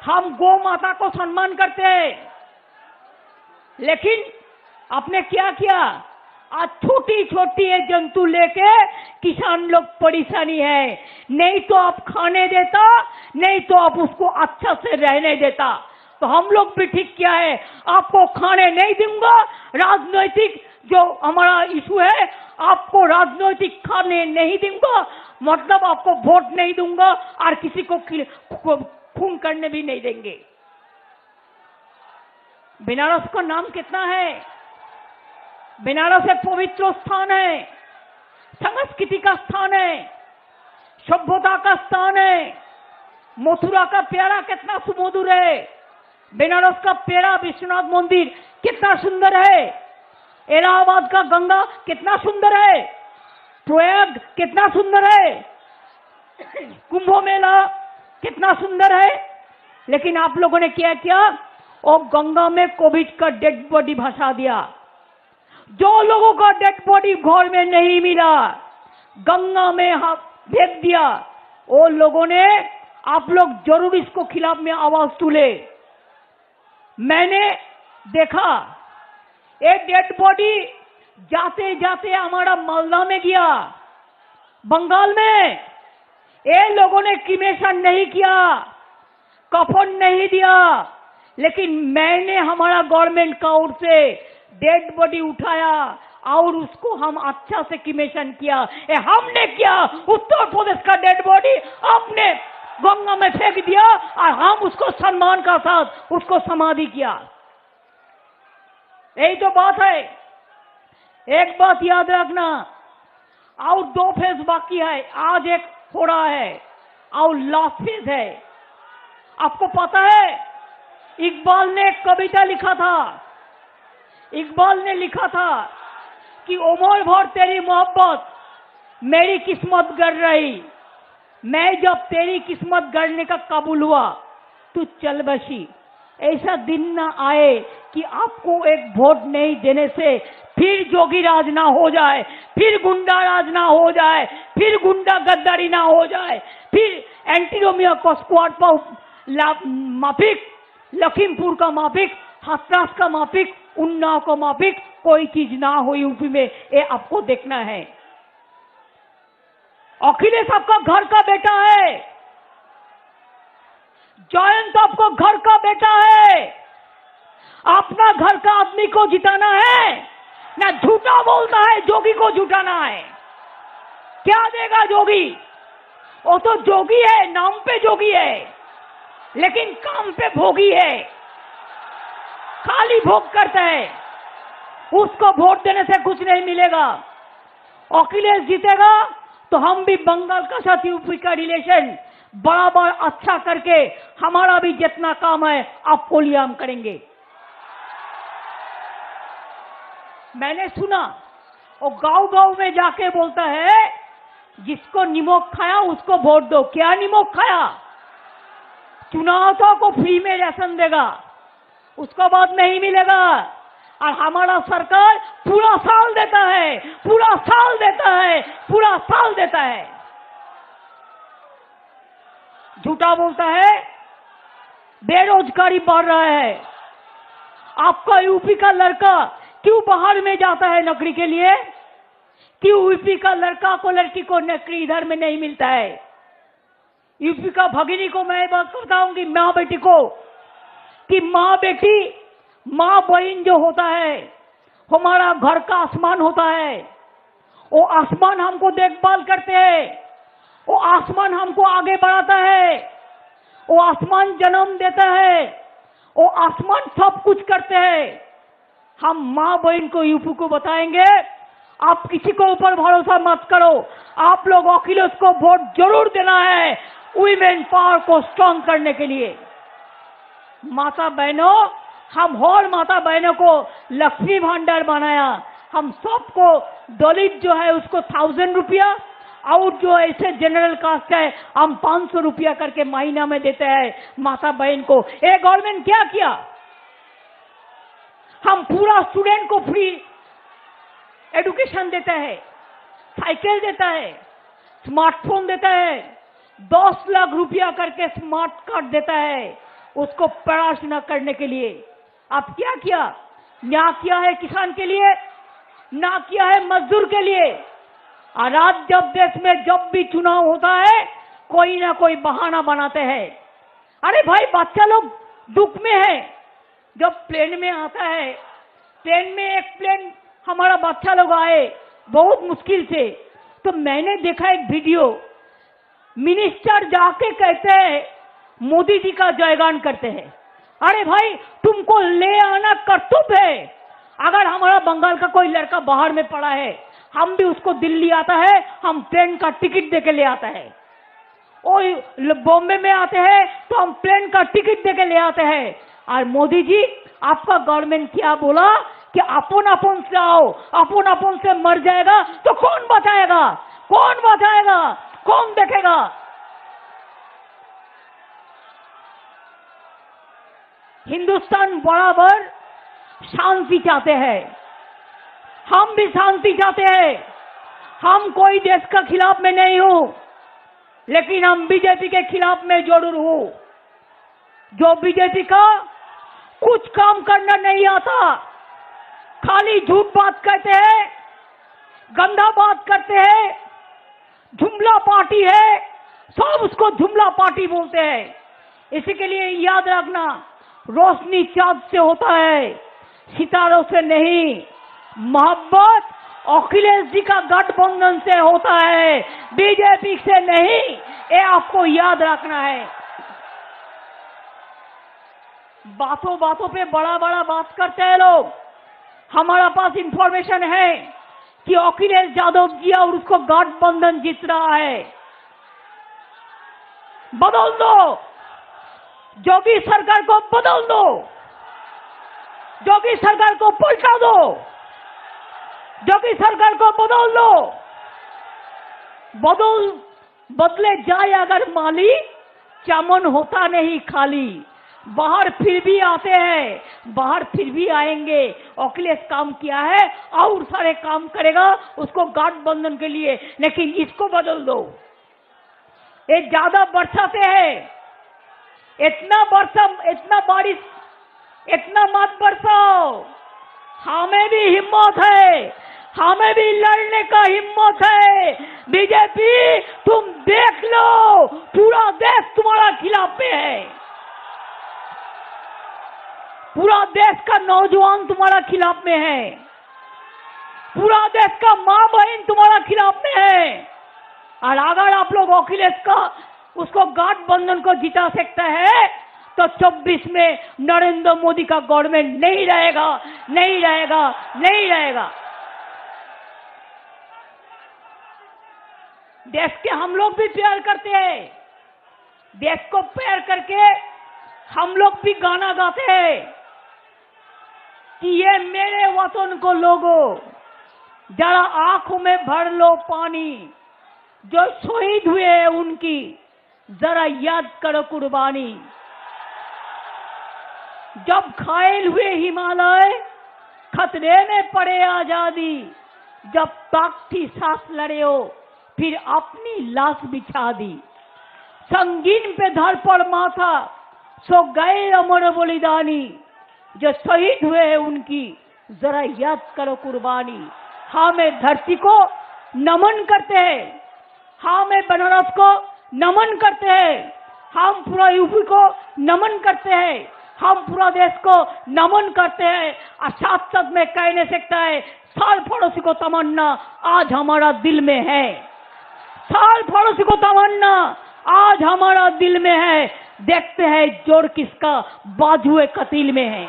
हम गौ माता को सम्मान करते हैं, लेकिन आपने क्या किया, आज छोटी छोटी ये जंतु लेके किसान लोग परेशानी है। नहीं तो आप खाने देता, नहीं तो आप उसको अच्छा से रहने देता। तो हम लोग भी ठीक किया है, आपको खाने नहीं दूंगा। राजनीतिक जो हमारा इशू है, आपको राजनीतिक खाने नहीं दूंगा, मतलब आपको वोट नहीं दूंगा और किसी को खून करने भी नहीं देंगे। बनारस का नाम कितना है, बनारस एक पवित्र स्थान है, संस्कृति का स्थान है, सभ्यता का स्थान है। मथुरा का पेड़ा कितना सुमधुर है, बनारस का पेड़ा विश्वनाथ मंदिर कितना सुंदर है, इलाहाबाद का गंगा कितना सुंदर है, प्रयाग कितना सुंदर है, कुंभ मेला कितना सुंदर है। लेकिन आप लोगों ने क्या किया, और गंगा में कोविड का डेड बॉडी भसा दिया। जो लोगों का डेड बॉडी घर में नहीं मिला, गंगा में फेंक दिया। वो लोगों ने, आप लोग जरूर इसको खिलाफ में आवाज तुले। मैंने देखा एक डेड बॉडी जाते जाते हमारा मालदा में गया, बंगाल में। ये लोगों ने क्रिमेशन नहीं किया, कफन नहीं दिया, लेकिन मैंने हमारा गवर्नमेंट का ओर से डेड बॉडी उठाया और उसको हम अच्छा से क्रिमेशन किया। ये हमने किया। उत्तर प्रदेश का डेड बॉडी आपने गंगा में फेंक दिया और हम उसको सम्मान का साथ उसको समाधि किया। यही तो बात है। एक बात याद रखना, और 2 फेज बाकी है। आज एक हो रहा है और लास्ट फेज है। आपको पता है, इकबाल ने एक कविता लिखा था। इकबाल ने लिखा था कि उम्र भर तेरी मोहब्बत मेरी किस्मत गढ़ रही, मैं जब तेरी किस्मत गढ़ने का काबुल हुआ तू चल बसी। ऐसा दिन ना आए कि आपको एक वोट नहीं देने से फिर जोगी राज ना हो जाए, फिर गुंडा राज ना हो जाए, फिर गुंडा गद्दारी ना हो जाए, फिर एंटी रोमियो को स्क्वाड पर माफिक, लखीमपुर का माफिक, हाथरस का माफिक, उन्नाव का माफिक कोई चीज ना हो यूपी में। ये आपको देखना है। अखिलेश आपका घर का बेटा है, जयंत आपको घर का बेटा है। अपना घर का आदमी को जिताना है ना, झूठा बोलता है जोगी को जुटाना है। क्या देगा जोगी? वो तो जोगी है, नाम पे जोगी है, लेकिन काम पे भोगी है, खाली भोग करता है। उसको वोट देने से कुछ नहीं मिलेगा। अखिलेश जीतेगा तो हम भी बंगाल का साथ यूपी का रिलेशन बराबर अच्छा करके हमारा भी जितना काम है आप बोलिए हम करेंगे। मैंने सुना वो गांव-गांव में जाके बोलता है जिसको निमक खाया उसको वोट दो। क्या निमक खाया? चुनाव तो को फ्री में राशन देगा, उसको बाद नहीं मिलेगा। और हमारा सरकार पूरा साल देता है, पूरा साल देता है, पूरा साल देता है। झूठा बोलता है, बेरोजगारी बढ़ रहा है। आपका यूपी का लड़का क्यों बाहर में जाता है नौकरी के लिए? क्यों यूपी का लड़का को लड़की को नौकरी इधर में नहीं मिलता है? यूपी का भगिनी को मैं बात बताऊंगी, माँ बेटी को, कि माँ बेटी माँ बहन जो होता है हमारा घर का आसमान होता है। वो आसमान हमको देखभाल करते हैं, वो आसमान हमको आगे बढ़ाता है, वो आसमान जन्म देता है, वो आसमान सब कुछ करते हैं। हम माँ बहन को यूपी को बताएंगे आप किसी को ऊपर भरोसा मत करो, आप लोग अखिलेश को वोट जरूर देना है वुमेन पावर को स्ट्रांग करने के लिए। माता बहनों, हम और माता बहनों को लक्ष्मी भंडार बनाया। हम सबको दलित जो है उसको 1000 रुपया और जो ऐसे जनरल कास्ट है हम 500 रुपया करके महीना में देते हैं माता बहन को। ये गवर्नमेंट क्या किया? हम पूरा स्टूडेंट को फ्री एजुकेशन देता है, साइकिल देता है, स्मार्टफोन देता है, 10 लाख रुपया करके स्मार्ट कार्ड देता है उसको पढ़ाशुना करने के लिए। आप क्या किया? ना किया है किसान के लिए, ना किया है मजदूर के लिए। और आज जब देश में जब भी चुनाव होता है कोई ना कोई बहाना बनाते हैं। अरे भाई बच्चा लोग दुख में है। जब प्लेन में आता है, प्लेन में एक प्लेन हमारा बच्चा लोग आए बहुत मुश्किल से, तो मैंने देखा एक वीडियो, मिनिस्टर जाके कहते हैं मोदी जी का जयगान करते हैं। अरे भाई तुमको ले आना कर्तव्य है। अगर हमारा बंगाल का कोई लड़का बाहर में पड़ा है हम भी उसको दिल्ली आता है, हम प्लेन का टिकट देके ले आता है। और बॉम्बे में आते हैं तो हम प्लेन का टिकट देके ले आते हैं। और मोदी जी आपका गवर्नमेंट क्या बोला कि अपन अपन से आओ, अपन अपन से मर जाएगा तो कौन बचाएगा? कौन बचाएगा? कौन देखेगा? हिंदुस्तान बराबर शांति चाहते हैं, हम भी शांति चाहते हैं। हम कोई देश का खिलाफ में नहीं हूं, लेकिन हम बीजेपी के खिलाफ में जरूर हूं। जो बीजेपी का कुछ काम करना नहीं आता, खाली झूठ बात करते हैं, गंदा बात करते हैं, जुमला पार्टी है, सब उसको जुमला पार्टी बोलते हैं। इसी के लिए याद रखना, रोशनी चांद से होता है, सितारों से नहीं। मोहब्बत अखिलेश जी का गठबंधन से होता है, बीजेपी से नहीं। ये आपको याद रखना है। बातों बातों पे बड़ा बड़ा बात करते हैं लोग। हमारा पास इंफॉर्मेशन है कि अखिलेश यादव जी और उसको गठबंधन जीत रहा है। बदल दो, जोगी सरकार को बदल दो, जोगी सरकार को पलटा दो, जोगी सरकार को बदल दो। बदले जाए अगर माली, चमन होता नहीं खाली। बाहर फिर भी आते हैं, बाहर फिर भी आएंगे। अखिलेश काम किया है और सारे काम करेगा उसको गठबंधन के लिए, लेकिन इसको बदल दो। ये ज्यादा बरसाते हैं, इतना बारिश इतना मत बरसाओ। हमें भी हिम्मत है, हमें भी लड़ने का हिम्मत है। बीजेपी तुम देख लो, पूरा देश तुम्हारा खिलाफ में है, पूरा देश का नौजवान तुम्हारा खिलाफ में है, पूरा देश का माँ बहन तुम्हारा खिलाफ में है। और अगर आप लोग अखिलेश का उसको गठबंधन को जिता सकता है तो 24 में नरेंद्र मोदी का गवर्नमेंट नहीं रहेगा, नहीं रहेगा, नहीं रहेगा। देश के हम लोग भी प्यार करते हैं, देश को प्यार करके हम लोग भी गाना गाते हैं कि ये मेरे वतन को लोगों, जरा आंखों में भर लो पानी, जो शहीद हुए हैं उनकी जरा याद करो कुर्बानी। जब घायल हुए हिमालय, खतरे में पड़े आजादी, जब तक थी सांस लड़े हो, फिर अपनी लाश बिछा दी। संगीन पे धर पड़ माथा, सो गए अमर बलिदानी, जो शहीद हुए हैं उनकी जरा याद करो कुर्बानी। हाँ, मैं धरती को नमन करते हैं, हाँ मैं बनारस को नमन करते हैं, हम पूरा यूपी को नमन करते हैं, हम पूरा देश को नमन करते हैं। और साथ साथ में कह नहीं सकता है, साल पड़ोसी को तमन्ना आज हमारा दिल में है, साल पड़ोसी को तमन्ना आज हमारा दिल में है। देखते हैं जोर किसका बाजुए कतील में है।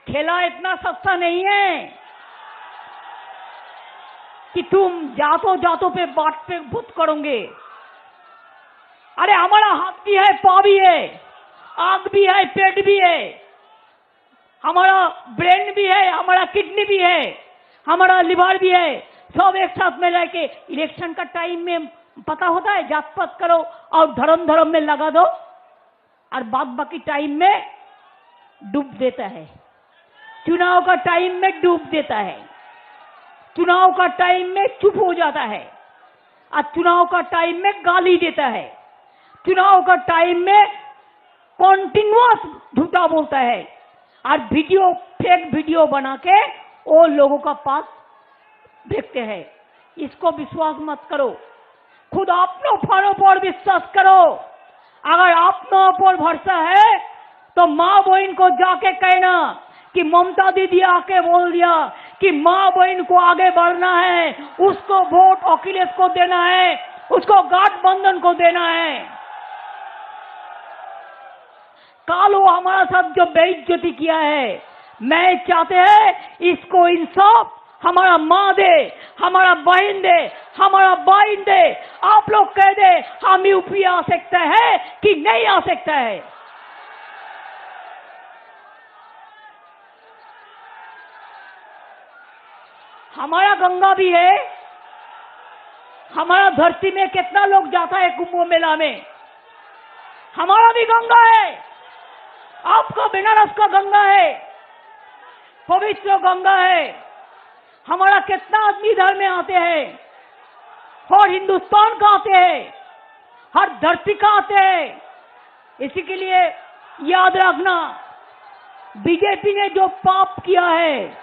खेला इतना सस्ता नहीं है कि तुम जातो जातो पे बाट पे भूत करोगे। अरे हमारा हाथ भी है, पाँव भी है, आंख भी है, पेट भी है, हमारा ब्रेन भी है, हमारा किडनी भी है, हमारा लिवर भी है, सब एक साथ में लेके इलेक्शन का टाइम में पता होता है, जात पात करो और धर्म धर्म में लगा दो, और बाद बाकी टाइम में डूब देता है। चुनाव का टाइम में डूब देता है, चुनाव का टाइम में चुप हो जाता है, और चुनाव का टाइम में गाली देता है, चुनाव का टाइम में कॉन्टिन्यूअस झूठा बोलता है, और वीडियो फेक वीडियो बना के वो लोगों का पास देखते हैं। इसको विश्वास मत करो, खुद अपनों फलों पर विश्वास करो। अगर अपनों पर भरोसा है तो माँ बहन को जाके कहना कि ममता दीदी आके बोल दिया कि माँ बहन को आगे बढ़ना है, उसको वोट अखिलेश को देना है, उसको गठबंधन को देना है। कल वो हमारा साथ जो बेइज्जती किया है, मैं चाहते हैं इसको इंसाफ हमारा माँ दे, हमारा बहन दे, हमारा बहन दे। आप लोग कह दे हम यूपी आ सकते हैं कि नहीं आ सकता है। हमारा गंगा भी है, हमारा धरती में कितना लोग जाता है कुंभ मेला में, हमारा भी गंगा है, आपका बनारस का गंगा है, पवित्र गंगा है। हमारा कितना आदमी इधर में आते हैं, और हिंदुस्तान का आते हैं, हर धरती का आते हैं। इसी के लिए याद रखना, बीजेपी ने जो पाप किया है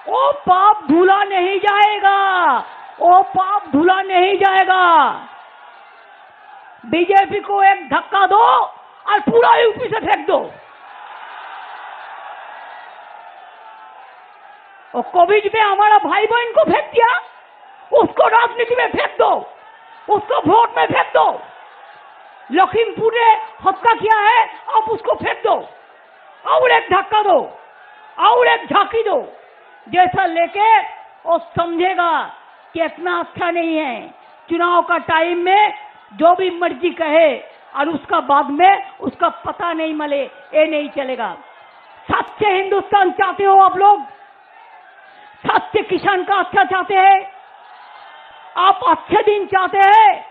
वो पाप धुला नहीं जाएगा, वो पाप धुला नहीं जाएगा। बीजेपी को एक धक्का दो और पूरा यूपी से फेंक दो। और कोविड में हमारा भाई बहन को फेंक दिया, उसको राजनीति में फेंक दो, उसको वोट में फेंक दो। लखीमपुर ने हत्या किया है, आप उसको फेंक दो, और एक धक्का दो, और एक झांकी दो। जैसा लेके वो समझेगा कि इतना अच्छा नहीं है। चुनाव का टाइम में जो भी मर्जी कहे और उसका बाद में उसका पता नहीं मिले, ये नहीं चलेगा। सच्चे हिंदुस्तान चाहते हो आप लोग, सच्चे किसान का अच्छा चाहते हैं, आप अच्छे दिन चाहते हैं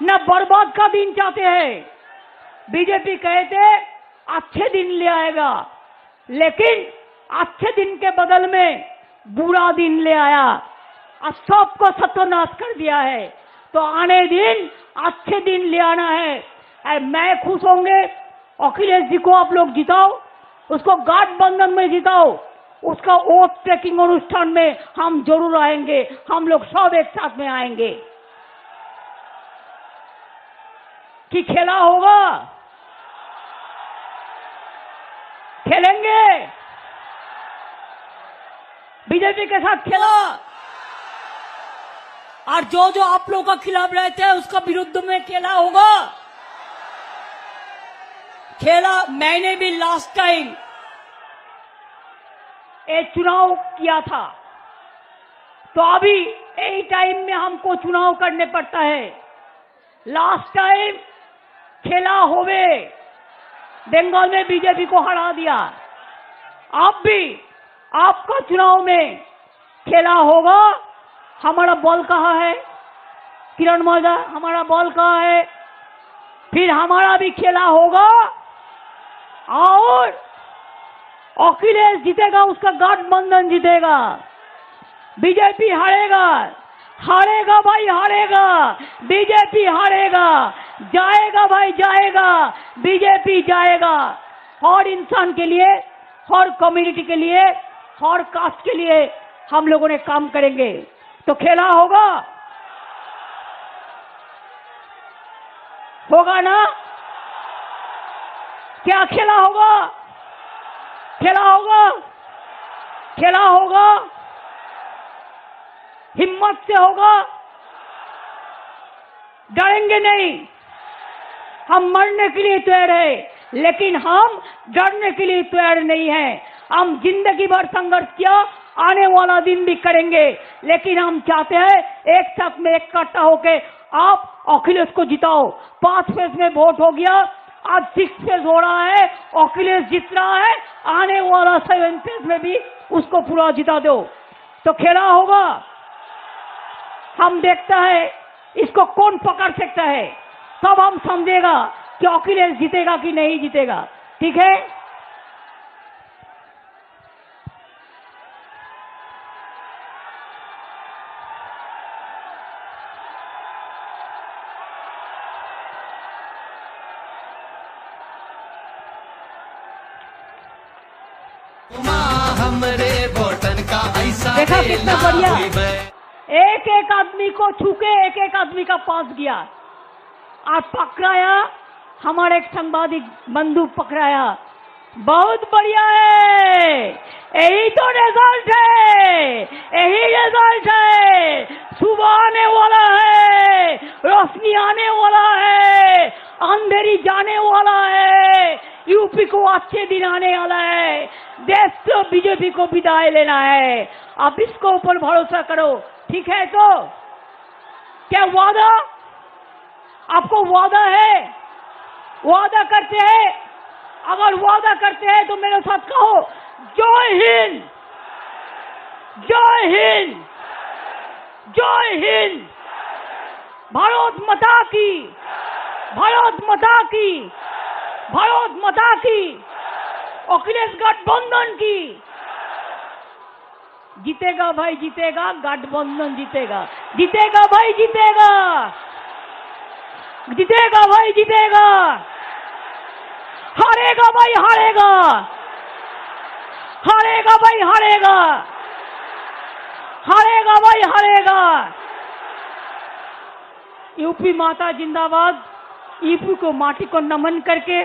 न बर्बाद का दिन चाहते हैं। बीजेपी कहते अच्छे दिन ले आएगा, लेकिन अच्छे दिन के बदल में बुरा दिन ले आया और सबको सत्यानाश कर दिया है। तो आने दिन अच्छे दिन ले आना है। मैं खुश होंगे, अखिलेश जी को आप लोग जिताओ, उसको गठबंधन में जिताओ, उसका वोट टेकिंग अनुष्ठान में हम जरूर आएंगे, हम लोग सब एक साथ में आएंगे। कि खेला होगा, खेलेंगे बीजेपी के साथ खेला। और जो जो आप लोगों का खिलाफ रहते हैं उसका विरुद्ध में खेला होगा। खेला मैंने भी लास्ट टाइम ये चुनाव किया था, तो अभी यही टाइम में हमको चुनाव करने पड़ता है। लास्ट टाइम खेला होवे, बंगाल में बीजेपी को हरा दिया। अब भी आपका चुनाव में खेला होगा। हमारा बॉल कहाँ है किरण मौजा, हमारा बॉल कहाँ है? फिर हमारा भी खेला होगा और अखिलेश जीतेगा, उसका गठबंधन जीतेगा। बीजेपी हारेगा, हारेगा भाई हारेगा, बीजेपी हारेगा। जाएगा भाई जाएगा, बीजेपी जाएगा। हर इंसान के लिए, हर कम्युनिटी के लिए, हर कास्ट के लिए हम लोगों ने काम करेंगे। तो खेला होगा, होगा ना? क्या खेला होगा? खेला होगा, खेला होगा, हिम्मत से होगा, डरेंगे नहीं। हम मरने के लिए तैयार है, लेकिन हम डरने के लिए तैयार नहीं है। हम जिंदगी भर संघर्ष किया, आने वाला दिन भी करेंगे, लेकिन हम चाहते हैं एक साथ में इकट्ठा होके आप अखिलेश को जिताओ। 5 फेज में वोट हो गया, आज 6 फेज हो रहा है, अखिलेश जीत रहा है। आने वाला 7 फेज में भी उसको पूरा जिता दो। तो खेला होगा, हम देखता है इसको कौन पकड़ सकता है, तब हम समझेगा कि अखिलेश जीतेगा कि नहीं जीतेगा। ठीक है?
हमरे वोटन का ऐसा
देखा कितना बढ़िया,
मैं
एक एक आदमी को छूके एक एक आदमी का पास गया और पकड़ाया। हमारे एक संवादी बंदूक पकड़ाया। बहुत बढ़िया है, यही तो रिजल्ट है, यही रिजल्ट है। सुबह आने वाला है, रोशनी आने वाला है, अंधेरी जाने वाला है। यूपी को अच्छे दिन आने वाला है। देश से बीजेपी को विदाई लेना है। आप इसको ऊपर भरोसा करो। ठीक है? तो क्या वादा, आपको वादा है? वादा करते हैं? अगर वादा करते हैं तो मेरे साथ कहो, जय हिंद, जय हिंद, जय हिंद। भारत माता की, भारत माता की, भारत माता की। अखिलेश गठबंधन की। जीतेगा भाई जीतेगा, गठबंधन जीतेगा, जीतेगा भाई जीतेगा, जीतेगा भाई जीतेगा। हारेगा भाई हारेगा, हारेगा भाई हारेगा, हारेगा भाई हारेगा। यूपी माता जिंदाबाद। यूपी को माटी को नमन करके,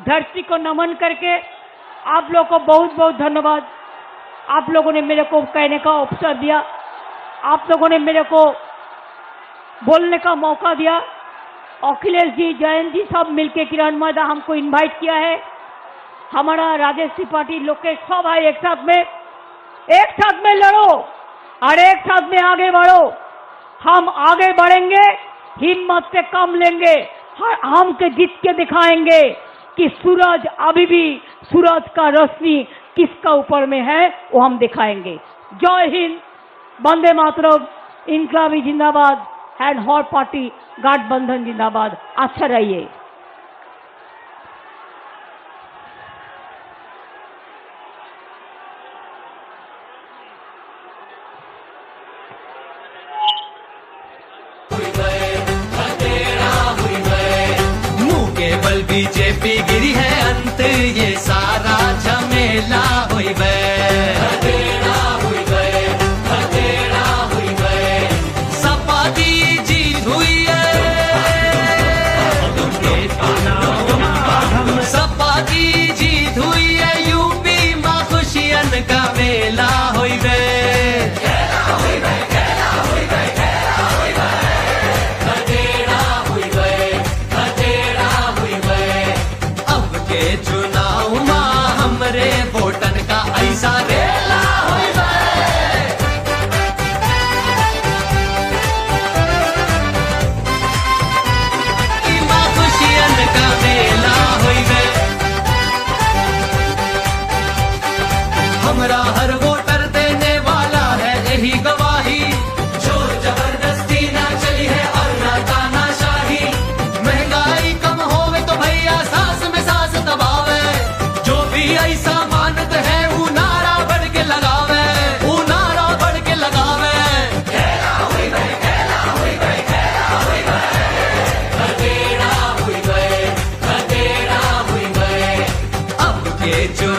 धरती को नमन करके आप लोगों को बहुत बहुत धन्यवाद। आप लोगों ने मेरे को कहने का अवसर दिया, आप लोगों ने मेरे को बोलने का मौका दिया। अखिलेश जी, जयंत जी सब मिलके किरण मैदा हमको इनवाइट किया है। हमारा राजेश त्रिपाठी लोकेश सब है, एक साथ में लड़ो और एक साथ में आगे बढ़ो। हम आगे बढ़ेंगे, हिम्मत से काम लेंगे, हम के जीत के दिखाएंगे कि सूरज अभी भी, सूरज का रोशनी किसका ऊपर में है वो हम दिखाएंगे। जय हिंद, वंदे मातरम, इनकलाबी जिंदाबाद एंड हॉर पार्टी गठबंधन जिंदाबाद। अच्छा रहिए।
केवल बीजेपी गिरी है अंत, ये सारा झमेला हुई सपा की जीत हुई है, सपा की जीत हुई है। यूपी माँ खुशियन का मेला हुई जो